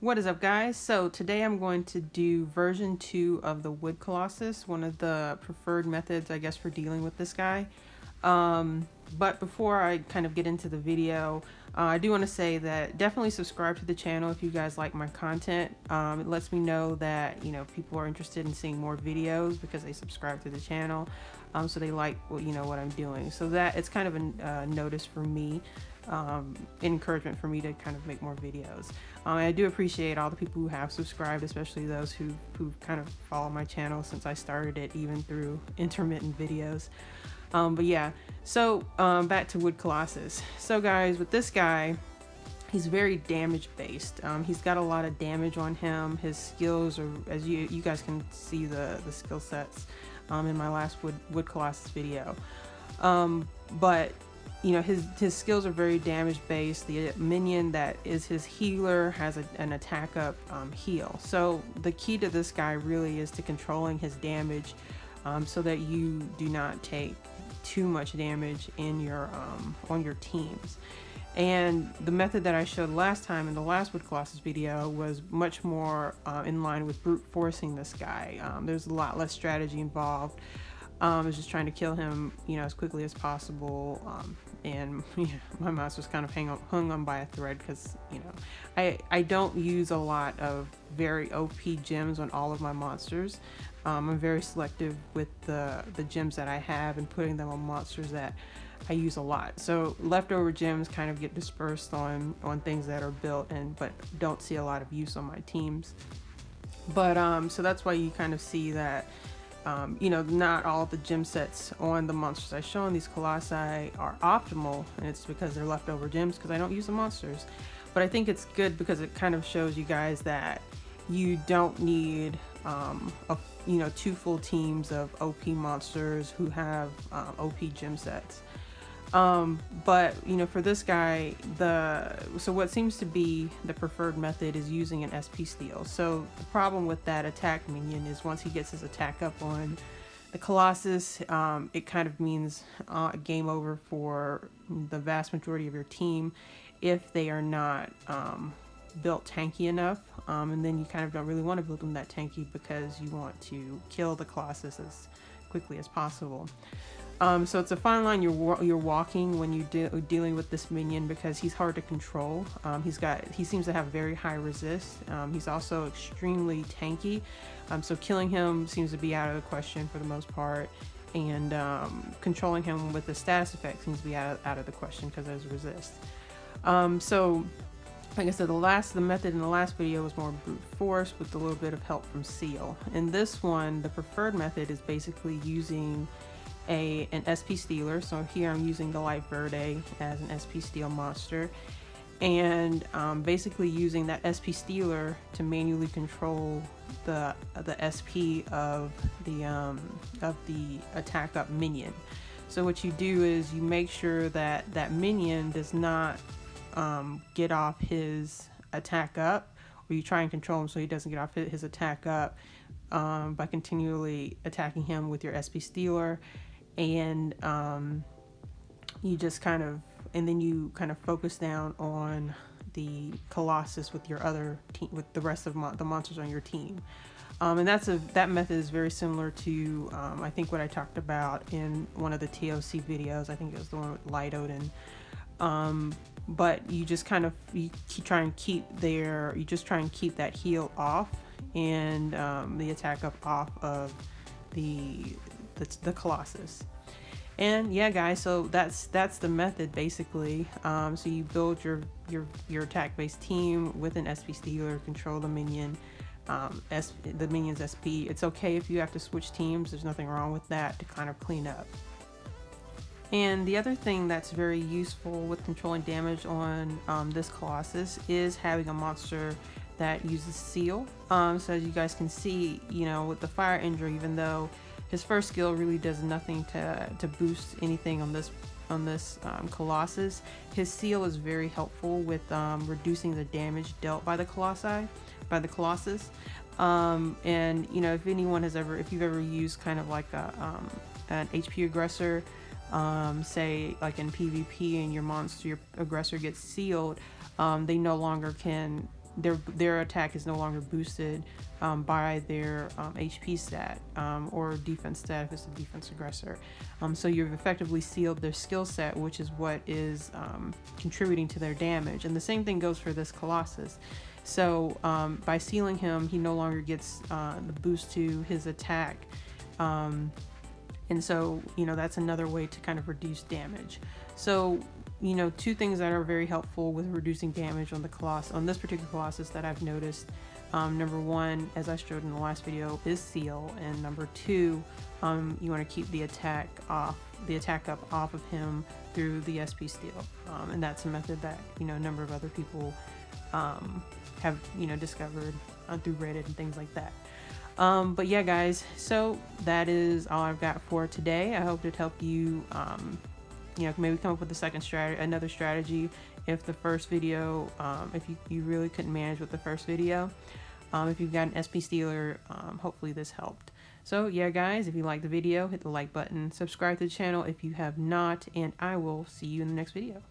What is up, guys? So today I'm going to do version 2 of the Wood Colossus, one of the preferred methods, I guess, for dealing with this guy. But before I kind of get into the video, I do want to say that definitely subscribe to the channel if you guys like my content. It lets me know that, you know, people are interested in seeing more videos because they subscribe to the channel. So they like what I'm doing. So that it's kind of a notice for me, encouragement for me to kind of make more videos. I do appreciate all the people who have subscribed, especially those who kind of follow my channel since I started it, even through intermittent videos. But yeah, so back to Wood Colossus. So guys, with this guy, he's very damage based. He's got a lot of damage on him. His skills are, as you guys can see the skill sets in my last Wood Colossus video. But you know, his skills are very damage based. The minion that is his healer has an attack up heal. So the key to this guy really is to controlling his damage, so that you do not take too much damage in your on your teams. And the method that I showed last time in the last Wood Colossus video was much more in line with brute forcing this guy. There's a lot less strategy involved. I was just trying to kill him, you know, as quickly as possible. And my mouse was kind of hung on by a thread because, you know, I don't use a lot of very OP gems on all of my monsters. I'm very selective with the gems that I have and putting them on monsters that I use a lot. So leftover gems kind of get dispersed on things that are built but don't see a lot of use on my teams. But so that's why you kind of see that you know, not all the gem sets on the monsters I show in these colossi are optimal, and it's because they're leftover gems because I don't use the monsters. But I think it's good because it kind of shows you guys that you don't need you know, 2 full teams of OP monsters who have OP gem sets. But you know, for this guy, so what seems to be the preferred method is using an SP steal. So the problem with that attack minion is once he gets his attack up on the Colossus, it kind of means game over for the vast majority of your team if they are not built tanky enough. And then you kind of don't really want to build them that tanky because you want to kill the Colossus as quickly as possible. So it's a fine line you're walking when you're dealing with this minion because he's hard to control. He seems to have very high resist. He's also extremely tanky. So killing him seems to be out of the question for the most part, and controlling him with the status effect seems to be out of the question because there's resist. So like I said, the method in the last video was more brute force with a little bit of help from seal. In this one, the preferred method is basically using an SP stealer. So here I'm using the Light Verde as an SP steal monster, and basically using that SP stealer to manually control the SP of the attack up minion. So what you do is you make sure that that minion does not get off his attack up, or you try and control him so he doesn't get off his attack up by continually attacking him with your SP stealer. And you just kind of, and then you kind of focus down on the Colossus with your other team, with the rest of the monsters on your team. And that method is very similar to I think what I talked about in one of the TOC videos. I think it was the one with Light Odin. But you just kind of try and keep that heal off and the attack up off of the Colossus. And yeah, guys, so that's the method basically. So you build your attack based team with an SP stealer, control the minion, the minion's SP. It's okay if you have to switch teams, there's nothing wrong with that, to kind of clean up. And the other thing that's very useful with controlling damage on this Colossus is having a monster that uses seal. So as you guys can see, you know, with the fire injury, even though his first skill really does nothing to boost anything on this Colossus, his seal is very helpful with reducing the damage dealt by the Colossus. And you know, if you've ever used kind of like an HP aggressor, say like in PvP, and your aggressor gets sealed, they no longer can their attack is no longer boosted by their HP stat or defense stat if it's a defense aggressor. So you've effectively sealed their skill set, which is what is contributing to their damage. And the same thing goes for this Colossus. So by sealing him, he no longer gets the boost to his attack. And so, you know, that's another way to kind of reduce damage. So, you know, two things that are very helpful with reducing damage on the Colossus, on this particular Colossus that I've noticed. Number one, as I showed in the last video, is seal, and number two, you want to keep the attack up off of him through the SP steal, and that's a method that, you know, a number of other people have, you know, discovered through Reddit and things like that. But yeah, guys, so that is all I've got for today. I hope it helped you, you know, maybe come up with another strategy if the first video, if you really couldn't manage with the first video. If you've got an SP stealer, hopefully this helped. So yeah, guys, if you liked the video, hit the like button, subscribe to the channel if you have not, and I will see you in the next video.